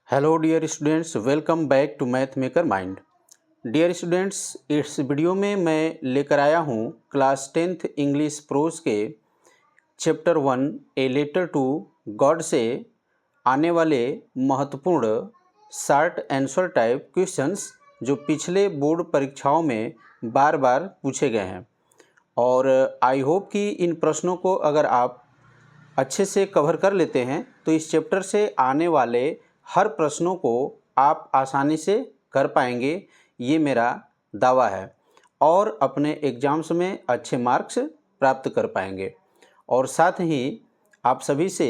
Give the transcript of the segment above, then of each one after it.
Hello dear students, welcome back to Math Maker Mind. Dear students, इस video में मैं लेकर आया हूँ क्लास 10th इंग्लिश प्रोज के chapter 1 a letter to God से आने वाले महत्वपूर्ण शॉर्ट आंसर टाइप क्वेश्चंस जो पिछले बोर्ड परीक्षाओं में बार बार पूछे गए हैं। और आई होप कि इन प्रश्नों को अगर आप अच्छे से कवर कर लेते हैं तो इस चैप्टर से आने वाले हर प्रश्नों को आप आसानी से कर पाएंगे, ये मेरा दावा है, और अपने एग्ज़ाम्स में अच्छे मार्क्स प्राप्त कर पाएंगे। और साथ ही आप सभी से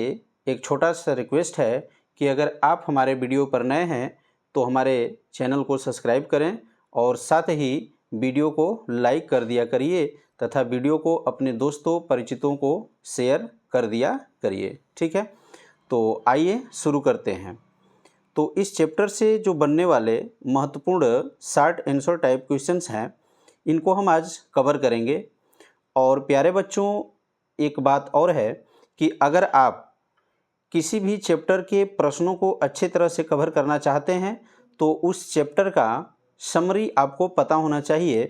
एक छोटा सा रिक्वेस्ट है कि अगर आप हमारे वीडियो पर नए हैं तो हमारे चैनल को सब्सक्राइब करें और साथ ही वीडियो को लाइक कर दिया करिए तथा वीडियो को अपने दोस्तों परिचितों को शेयर कर दिया करिए। ठीक है, तो आइए शुरू करते हैं। तो इस चैप्टर से जो बनने वाले महत्वपूर्ण शॉर्ट आंसर टाइप क्वेश्चंस हैं, इनको हम आज कवर करेंगे। और प्यारे बच्चों, एक बात और है कि अगर आप किसी भी चैप्टर के प्रश्नों को अच्छे तरह से कवर करना चाहते हैं तो उस चैप्टर का समरी आपको पता होना चाहिए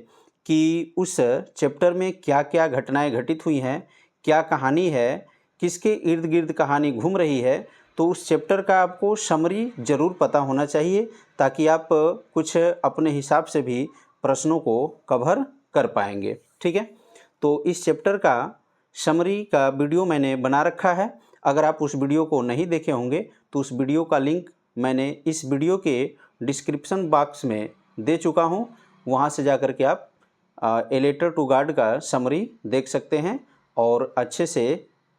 कि उस चैप्टर में क्या क्या घटनाएं घटित हुई हैं, क्या कहानी है, किसके इर्द गिर्द कहानी घूम रही है। तो उस चैप्टर का आपको समरी ज़रूर पता होना चाहिए ताकि आप कुछ अपने हिसाब से भी प्रश्नों को कवर कर पाएंगे। ठीक है, तो इस चैप्टर का समरी का वीडियो मैंने बना रखा है। अगर आप उस वीडियो को नहीं देखे होंगे तो उस वीडियो का लिंक मैंने इस वीडियो के डिस्क्रिप्शन बॉक्स में दे चुका हूं, वहां से जाकर के आप ए लेटर टू गॉड का समरी देख सकते हैं और अच्छे से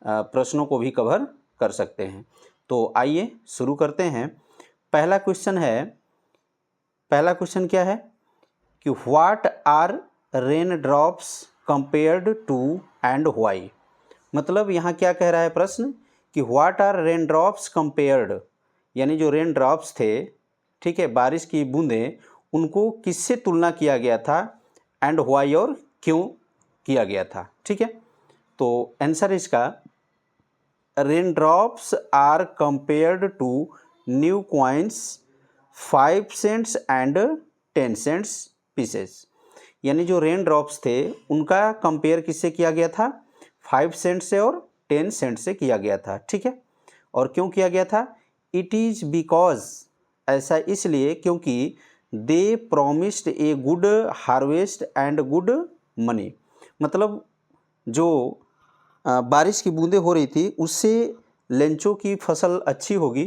प्रश्नों को भी कवर कर सकते हैं। तो आइए शुरू करते हैं। पहला क्वेश्चन क्या है कि what are rain drops compared to and why. मतलब यहाँ क्या कह रहा है प्रश्न कि what are rain drops compared, यानी जो रेन ड्रॉप्स थे, ठीक है, बारिश की बूंदें, उनको किससे तुलना किया गया था, एंड व्हाई, और क्यों किया गया था। ठीक है, तो आंसर इसका rain drops are compared to new coins 5 cents and 10 cents pieces. यानी जो रेन ड्रॉप्स थे उनका कंपेयर किससे किया गया था, 5 सेंट से और 10 सेंट से किया गया था। ठीक है, और क्यों किया गया था, इट इज़ बिकॉज, ऐसा इसलिए क्योंकि they promised a good harvest and good money. मतलब जो बारिश की बूंदें हो रही थी उससे लेंचों की फसल अच्छी होगी।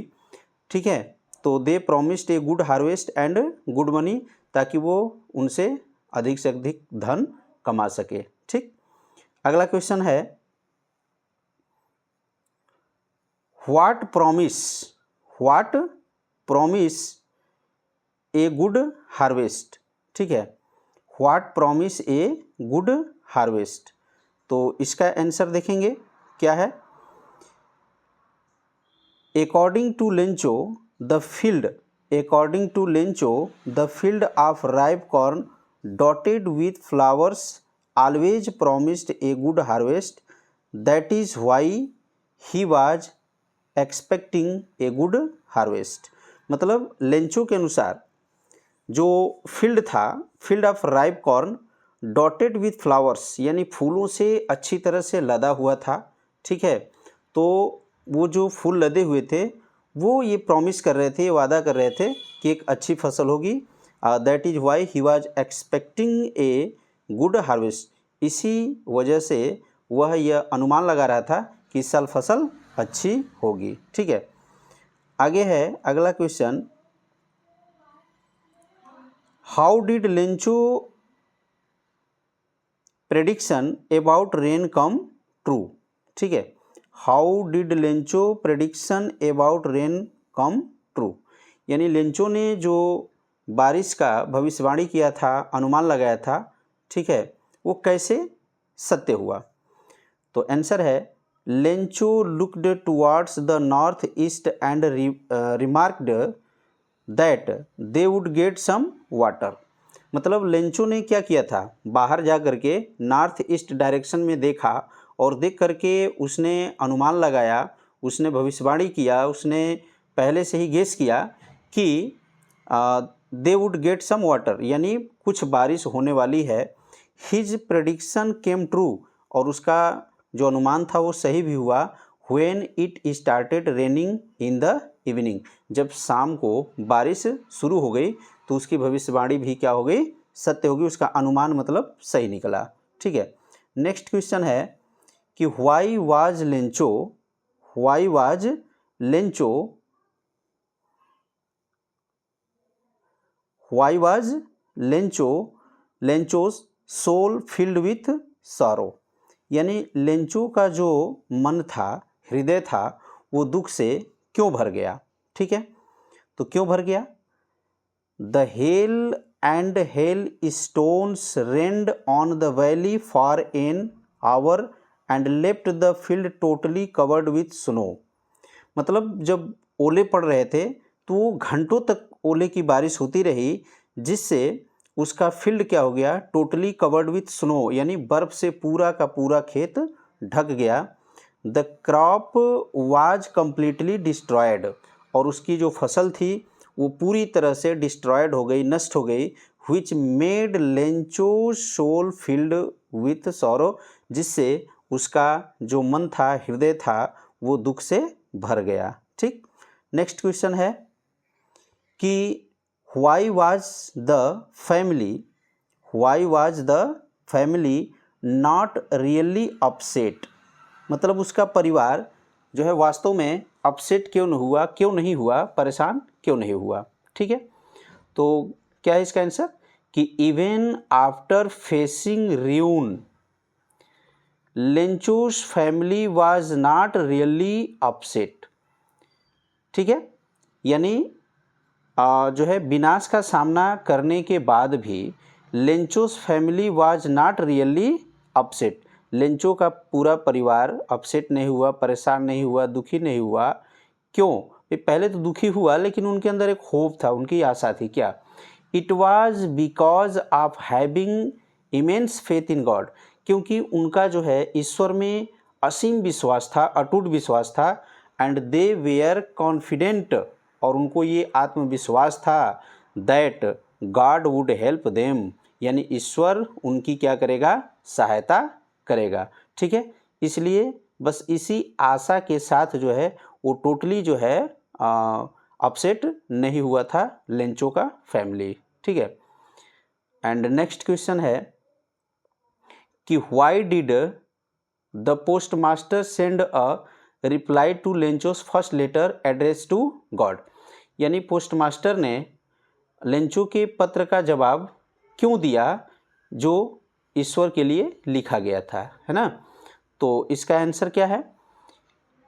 ठीक है, तो they promised a good harvest and good money, ताकि वो उनसे अधिक से अधिक धन कमा सके। ठीक, अगला क्वेश्चन है what promise a good harvest. ठीक है, what promise a good harvest. तो इसका आंसर देखेंगे क्या है। According to Lencho the field of ripe corn dotted with flowers always promised a good harvest, that is why he was expecting a good harvest. मतलब Lencho के अनुसार जो field था, field of ripe corn dotted with flowers, यानी फूलों से अच्छी तरह से लदा हुआ था। ठीक है, तो वो जो फूल लदे हुए थे वो ये प्रॉमिस कर रहे थे, वादा कर रहे थे कि एक अच्छी फसल होगी। That is why he was expecting a good harvest. इसी वजह से वह यह अनुमान लगा रहा था कि इस साल फसल अच्छी होगी। ठीक है, आगे है अगला question, how did Lencho prediction about rain come true. ठीक है, how did Lencho prediction about rain come true, यानी लेंचो ने जो बारिश का भविष्यवाणी किया था, अनुमान लगाया था, ठीक है, वो कैसे सत्य हुआ। तो आंसर है Lencho looked towards the north east and remarked that they would get some water. मतलब लेंचो ने क्या किया था, बाहर जा कर के नॉर्थ ईस्ट डायरेक्शन में देखा और देख करके उसने अनुमान लगाया, उसने भविष्यवाणी किया, उसने पहले से ही गेस किया कि they would get some water, यानी कुछ बारिश होने वाली है। हिज प्रेडिक्शन केम ट्रू, और उसका जो अनुमान था वो सही भी हुआ। When it started raining in the evening, जब शाम को बारिश शुरू हो गई तो उसकी भविष्यवाणी भी क्या हो गई, सत्य होगी, उसका अनुमान मतलब सही निकला। ठीक है, नेक्स्ट क्वेश्चन है कि why was Lencho Lencho's soul filled with sorrow, यानी लेंचो का जो मन था, हृदय था, वो दुख से क्यों भर गया। ठीक है, तो क्यों भर गया? The hell and hail stones rained on the valley for an hour and left the field totally covered with snow. मतलब जब ओले पड़ रहे थे तो घंटों तक ओले की बारिश होती रही, जिससे उसका फील्ड क्या हो गया, टोटली कवर्ड विथ स्नो, यानी बर्फ से पूरा का पूरा खेत ढक गया। The crop was completely destroyed, और उसकी जो फसल थी वो पूरी तरह से डिस्ट्रॉयड हो गई, नष्ट हो गई। Which made Lencho soul filled with sorrow, जिससे उसका जो मन था, हृदय था, वो दुख से भर गया। ठीक, नेक्स्ट क्वेश्चन है कि why was the family not really upset, मतलब उसका परिवार जो है वास्तव में अपसेट क्यों नहीं हुआ, परेशान क्यों नहीं हुआ। ठीक है, तो क्या है इसका आंसर कि even after facing ruin Lencho's family was not really upset. ठीक है, यानी जो है विनाश का सामना करने के बाद भी Lencho's family was not really upset, Lencho का पूरा परिवार अपसेट नहीं हुआ, परेशान नहीं हुआ, दुखी नहीं हुआ। क्यों? ये पहले तो दुखी हुआ, लेकिन उनके अंदर एक होप था, उनकी आशा थी। क्या? It was because of having immense faith in God, क्योंकि उनका जो है ईश्वर में असीम विश्वास था, अटूट विश्वास था। एंड दे वेयर कॉन्फिडेंट, और उनको ये आत्मविश्वास था that God would help them, यानी ईश्वर उनकी क्या करेगा, सहायता करेगा। ठीक है, इसलिए बस इसी आशा के साथ जो है वो टोटली जो है अपसेट नहीं हुआ था लेंचो का फैमिली। ठीक है, एंड नेक्स्ट क्वेश्चन है कि why did the postmaster send a reply to Lencho's first letter address to God, यानी पोस्ट मास्टर ने लेंचो के पत्र का जवाब क्यों दिया जो ईश्वर के लिए लिखा गया था, है ना। तो इसका आंसर क्या है?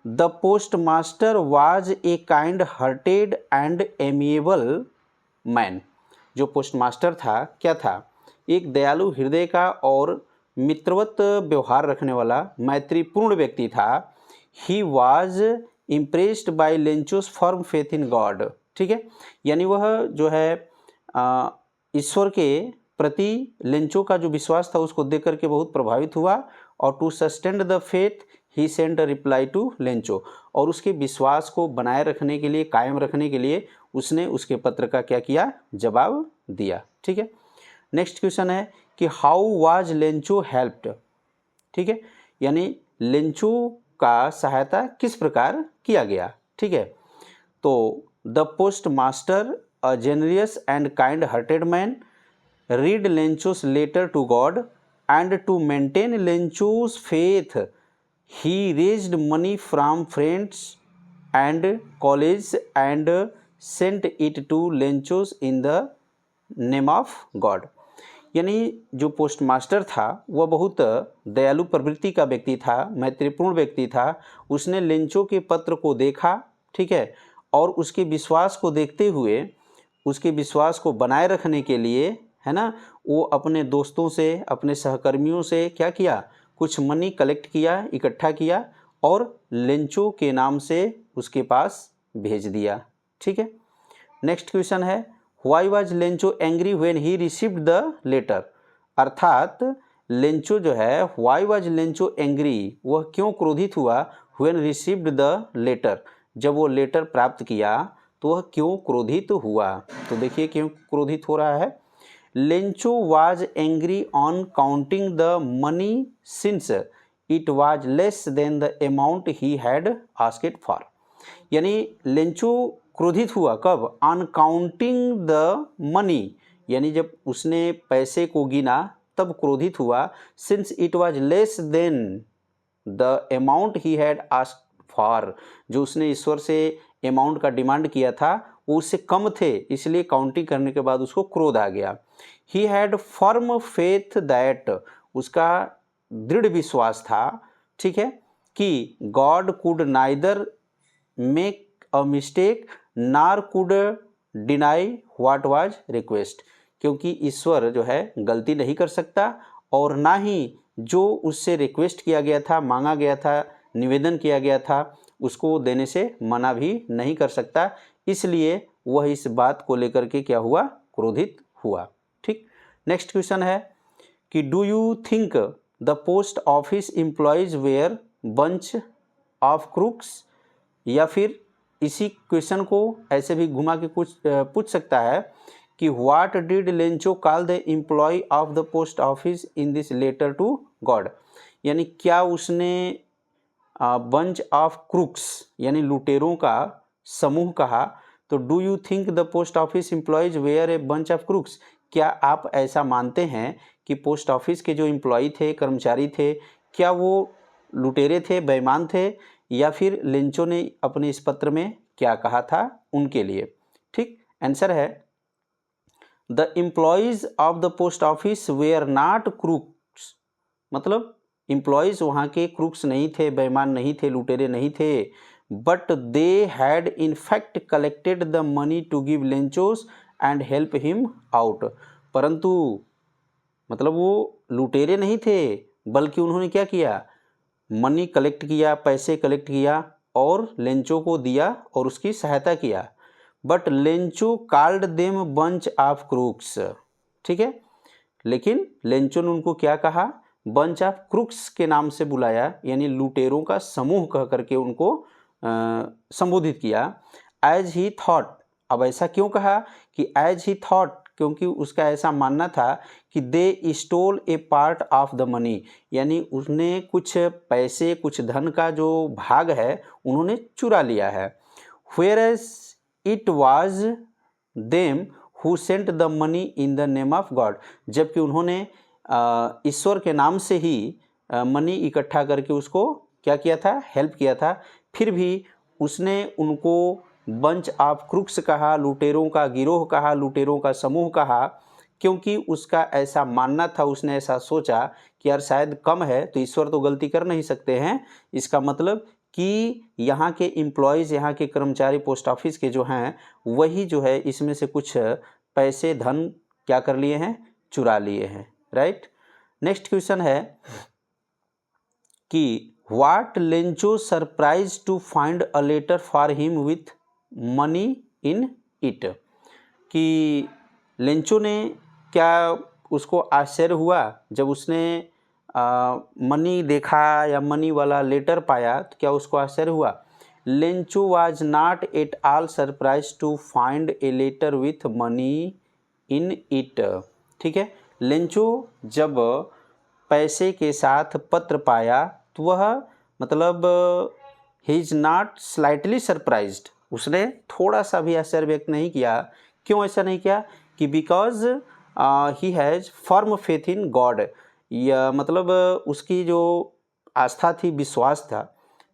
The postmaster was a kind hearted and amiable man, जो पोस्ट मास्टर था क्या था, एक दयालु हृदय का और मित्रवत व्यवहार रखने वाला मैत्रीपूर्ण व्यक्ति था। He was impressed by Lencho's firm faith in God. ठीक है, यानी वह जो है ईश्वर के प्रति लेंचो का जो विश्वास था उसको देख करके बहुत प्रभावित हुआ, और to sustain the faith he sent a reply to Lencho, और उसके विश्वास को बनाए रखने के लिए, कायम रखने के लिए उसने उसके पत्र का क्या किया, जवाब दिया। ठीक है, नेक्स्ट क्वेश्चन है कि हाउ वाज लेंचो हेल्प्ड। ठीक है, यानी लेंचो का सहायता किस प्रकार किया गया। ठीक है, तो the postmaster a generous and kind hearted man read Lencho's letter to God, and to maintain Lencho's faith he raised money from friends and colleagues and sent it to Lencho's in the name of God। यानी जो post master था वह बहुत दयालु प्रवृत्ति का व्यक्ति था, मैत्रीपूर्ण व्यक्ति था। उसने लेंचो के पत्र को देखा, ठीक है, और उसके विश्वास को देखते हुए, उसके विश्वास को बनाए रखने के लिए, है ना, वो अपने दोस्तों से, अपने सहकर्मियों से क्या किया, कुछ मनी कलेक्ट किया, इकट्ठा किया, और लेंचो के नाम से उसके पास भेज दिया। ठीक है, नेक्स्ट क्वेश्चन है why was Lencho angry when he received the letter, अर्थात लेंचो जो है, व्हाई वाज लेंचो एंग्री, वह क्यों क्रोधित हुआ, व्हेन रिसीव्ड द लेटर, जब वो लेटर प्राप्त किया, तो वह क्यों क्रोधित हुआ। तो देखिए क्यों क्रोधित हो रहा है। Lencho was angry on counting the money since it was less than the amount he had asked for. यानी लेंचो क्रोधित हुआ कब, ऑन काउंटिंग द मनी, यानी जब उसने पैसे को गिना तब क्रोधित हुआ। Since it was less than the amount he had asked for, जो उसने ईश्वर से अमाउंट का डिमांड किया था वो उससे कम थे, इसलिए काउंटिंग करने के बाद उसको क्रोध आ गया। He had firm faith that, उसका दृढ़ विश्वास था, ठीक है, कि God could neither make a mistake nor could deny what was request, क्योंकि ईश्वर जो है गलती नहीं कर सकता और ना ही जो उससे रिक्वेस्ट किया गया था, मांगा गया था, निवेदन किया गया था, उसको देने से मना भी नहीं कर सकता। इसलिए वह इस बात को लेकर के क्या हुआ, क्रोधित हुआ। ठीक, नेक्स्ट क्वेश्चन है कि do you think the post office employees were bunch of crooks, या फिर इसी क्वेश्चन को ऐसे भी घुमा के कुछ पूछ सकता है कि what did Lencho call the employee of the post office in this letter to God, यानी क्या उसने बंच ऑफ क्रूक्स यानी लुटेरों का समूह कहा। तो do you think the post office employees were a bunch of crooks, क्या आप ऐसा मानते हैं कि पोस्ट ऑफिस के जो एम्प्लॉय थे, कर्मचारी थे, क्या वो लुटेरे थे, बेईमान थे, या फिर लेंचो ने अपने इस पत्र में क्या कहा था उनके लिए। ठीक, आंसर है the employees of the post office where not crooks, मतलब एम्प्लॉयज वहाँ के क्रूक्स नहीं थे, बेईमान नहीं थे, लुटेरे नहीं थे, but they had in fact collected the money to give Lencho and help him out, परंतु मतलब वो लुटेरे नहीं थे, बल्कि उन्होंने क्या किया, मनी कलेक्ट किया, पैसे कलेक्ट किया और लेंचो को दिया और उसकी सहायता किया। But Lencho called them bunch of crooks, ठीक है, लेकिन लेंचो ने उनको क्या कहा, बंच ऑफ क्रूक्स के नाम से बुलाया, यानी लुटेरों का समूह कह करके उनको संबोधित किया। एज ही थॉट, अब ऐसा क्यों कहा कि एज ही थॉट, क्योंकि उसका ऐसा मानना था कि they stole a part of the money, यानी उसने कुछ पैसे, कुछ धन का जो भाग है उन्होंने चुरा लिया है। Whereas it was them who sent the money in the name of God, जबकि उन्होंने ईश्वर के नाम से ही मनी इकट्ठा करके उसको क्या किया था, हेल्प किया था, फिर भी उसने उनको बंच ऑफ क्रूक्स कहा, लुटेरों का गिरोह कहा, लुटेरों का समूह कहा, क्योंकि उसका ऐसा मानना था, उसने ऐसा सोचा कि यार शायद कम है तो ईश्वर तो गलती कर नहीं सकते हैं, इसका मतलब कि यहाँ के एम्प्लॉयज़, यहाँ के कर्मचारी पोस्ट ऑफिस के जो हैं वही जो है इसमें से कुछ पैसे, धन क्या कर लिए हैं, चुरा लिए हैं, राइट। नेक्स्ट क्वेश्चन है कि what Lencho surprise to find a letter for him with money in it, कि लेंचो ने क्या उसको आश्चर्य हुआ जब उसने मनी देखा या मनी वाला लेटर पाया, तो क्या उसको आश्चर्य हुआ। Lencho was not at all surprise to find a letter with money in it, ठीक है, लेंचो जब पैसे के साथ पत्र पाया तो वह मतलब he is not slightly surprised, उसने थोड़ा सा भी आश्चर्य व्यक्त नहीं किया। क्यों ऐसा नहीं किया कि because he has firm faith in God, या मतलब उसकी जो आस्था थी, विश्वास था,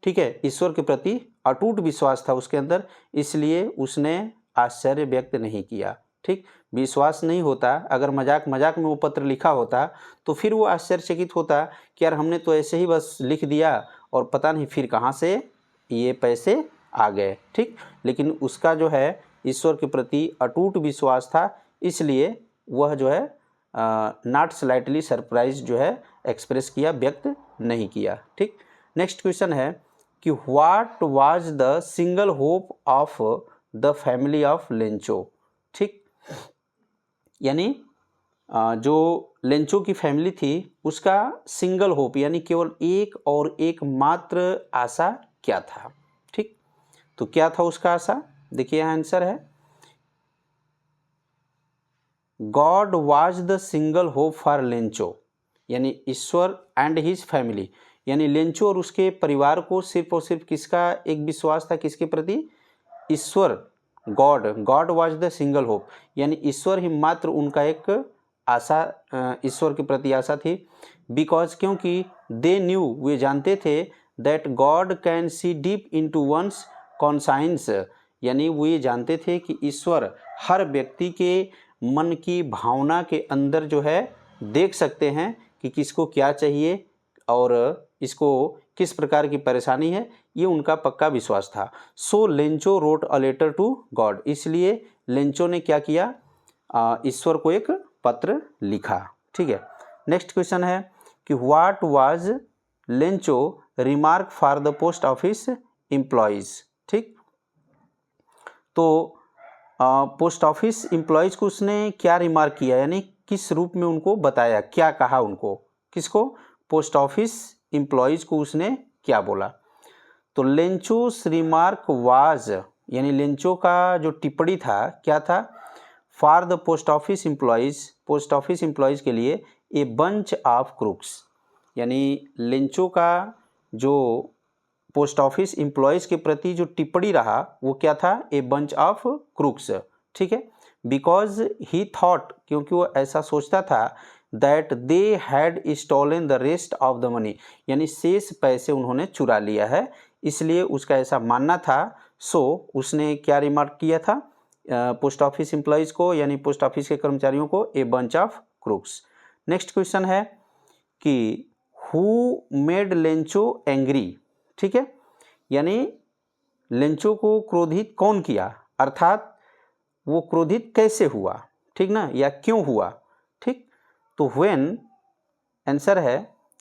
ठीक है, ईश्वर के प्रति अटूट विश्वास था उसके अंदर, इसलिए उसने आश्चर्य व्यक्त नहीं किया। ठीक, विश्वास नहीं होता, अगर मजाक मजाक में वो पत्र लिखा होता तो फिर वो आश्चर्यचकित होता कि यार हमने तो ऐसे ही बस लिख दिया और पता नहीं फिर कहाँ से ये पैसे आ गए। ठीक, लेकिन उसका जो है ईश्वर के प्रति अटूट विश्वास था, इसलिए वह जो है नॉट स्लाइटली सरप्राइज जो है एक्सप्रेस किया, व्यक्त नहीं किया। ठीक, नेक्स्ट क्वेश्चन है कि what was the single hope of the family of Lencho. ठीक, यानी जो लेंचो की फैमिली थी उसका सिंगल होप यानी केवल एक और एक मात्र आशा क्या था। ठीक, तो क्या था उसका आशा, देखिए यहाँ आंसर है God was the single hope for Lencho, यानी ईश्वर एंड हिज फैमिली, यानी लेंचो और उसके परिवार को सिर्फ और सिर्फ किसका एक विश्वास था, किसके प्रति, ईश्वर, God was the single hope, यानी ईश्वर ही मात्र उनका एक आशा, ईश्वर के प्रति आशा थी। बिकॉज, क्योंकि दे न्यू, वे जानते थे, that God can see deep into one's conscience, यानी वो ये जानते थे कि ईश्वर हर व्यक्ति के मन की भावना के अंदर जो है देख सकते हैं कि किसको क्या चाहिए और इसको किस प्रकार की परेशानी है, ये उनका पक्का विश्वास था। So Lencho wrote a letter to God, इसलिए लेंचो ने क्या किया, ईश्वर को एक पत्र लिखा। ठीक है, नेक्स्ट क्वेश्चन है कि what was Lencho remark for the post office employees. ठीक, तो पोस्ट ऑफिस एम्प्लॉयज़ को उसने क्या रिमार्क किया, यानी किस रूप में उनको बताया, क्या कहा उनको, किसको, पोस्ट ऑफिस एम्प्लॉयज़ को उसने क्या बोला। तो लेंचोस रिमार्क वाज, यानी लेंचो का जो टिप्पणी था क्या था, for the post office employees के लिए ए बंच ऑफ क्रूक्स, यानी लेंचो का जो पोस्ट ऑफिस एम्प्लॉयज़ के प्रति जो टिप्पणी रहा वो क्या था, ए बंच ऑफ क्रूक्स। ठीक है, बिकॉज ही थॉट, क्योंकि वो ऐसा सोचता था, that they had stolen the rest of the money, यानी शेष पैसे उन्होंने चुरा लिया है, इसलिए उसका ऐसा मानना था। सो उसने क्या रिमार्क किया था पोस्ट ऑफिस एम्प्लॉयज़ को, यानी पोस्ट ऑफिस के कर्मचारियों को, ए bunch of crooks. Next question है कि हु मेड लेंचो एंग्री। ठीक है, यानी लेंचो को क्रोधित कौन किया, अर्थात वो क्रोधित कैसे हुआ, ठीक ना, या क्यों हुआ। ठीक, तो व्हेन, आंसर है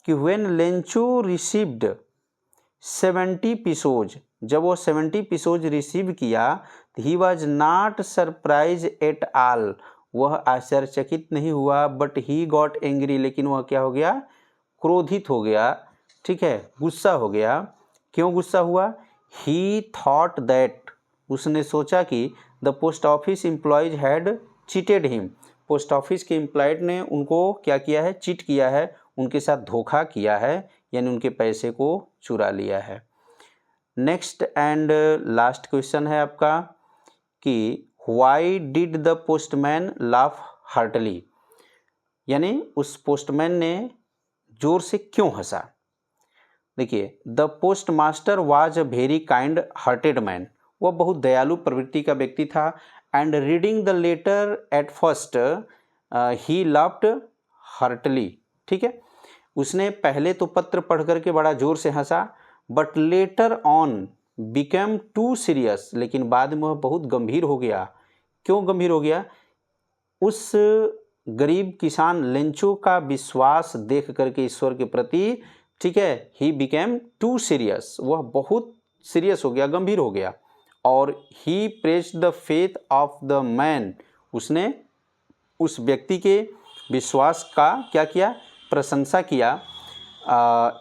कि व्हेन लेंचो रिसीव्ड 70 पिसोज, जब वो 70 पिसोज रिसीव किया, he was not surprise at all, वह आश्चर्यचकित नहीं हुआ, बट ही गॉट एंग्री, लेकिन वह क्या हो गया, क्रोधित हो गया। ठीक है, गुस्सा हो गया। क्यों गुस्सा हुआ, ही थॉट दैट, उसने सोचा कि the post office employees had cheated him, post office के एम्प्लॉयड ने उनको क्या किया है, चीट किया है, उनके साथ धोखा किया है, यानी उनके पैसे को चुरा लिया है। नेक्स्ट एंड लास्ट क्वेश्चन है आपका कि why did the postman laugh heartily, यानी उस पोस्टमैन ने जोर से क्यों हंसा। देखिए, the postmaster was a very kind hearted man, वह बहुत दयालु प्रवृत्ति का व्यक्ति था। And reading the letter at first he laughed heartily. ठीक है, उसने पहले तो पत्र पढ़ करके बड़ा जोर से हंसा, but later on become too serious, लेकिन बाद में वह बहुत गंभीर हो गया। क्यों गंभीर हो गया, उस गरीब किसान लेंचो का विश्वास देख करके ईश्वर के प्रति। ठीक है, ही बिकेम टू सीरियस, वह बहुत सीरियस हो गया, गंभीर हो गया। और he praised the faith of the man, उसने उस व्यक्ति के विश्वास का क्या किया, प्रशंसा किया।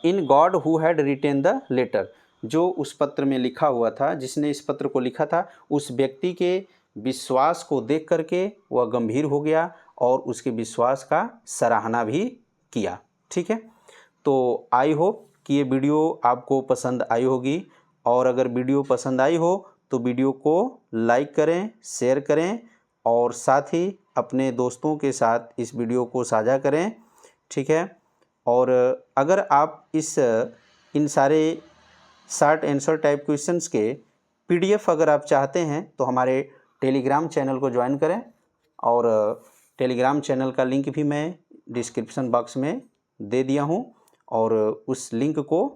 In God who had written the letter, जो उस पत्र में लिखा हुआ था, जिसने इस पत्र को लिखा था, उस व्यक्ति के विश्वास को देख करके वह गंभीर हो गया और उसके विश्वास का सराहना भी किया। ठीक है, तो आई होप कि ये वीडियो आपको पसंद आई होगी, और अगर वीडियो पसंद आई हो तो वीडियो को लाइक करें, शेयर करें, और साथ ही अपने दोस्तों के साथ इस वीडियो को साझा करें। ठीक है, और अगर आप इन सारे शॉर्ट आंसर टाइप क्वेश्चंस के PDF अगर आप चाहते हैं तो हमारे टेलीग्राम चैनल को ज्वाइन करें, और टेलीग्राम चैनल का लिंक भी मैं डिस्क्रिप्शन बॉक्स में दे दिया हूं, और उस लिंक को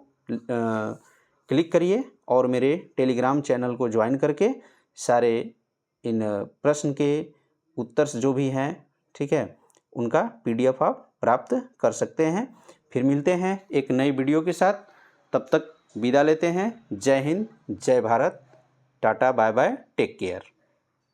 क्लिक करिए और मेरे टेलीग्राम चैनल को ज्वाइन करके सारे इन प्रश्न के उत्तर जो भी हैं, ठीक है, उनका PDF आप प्राप्त कर सकते हैं। फिर मिलते हैं एक नई वीडियो के साथ, तब तक विदा लेते हैं। Jai Hind, Jai Bharat, tata, bye bye, take care.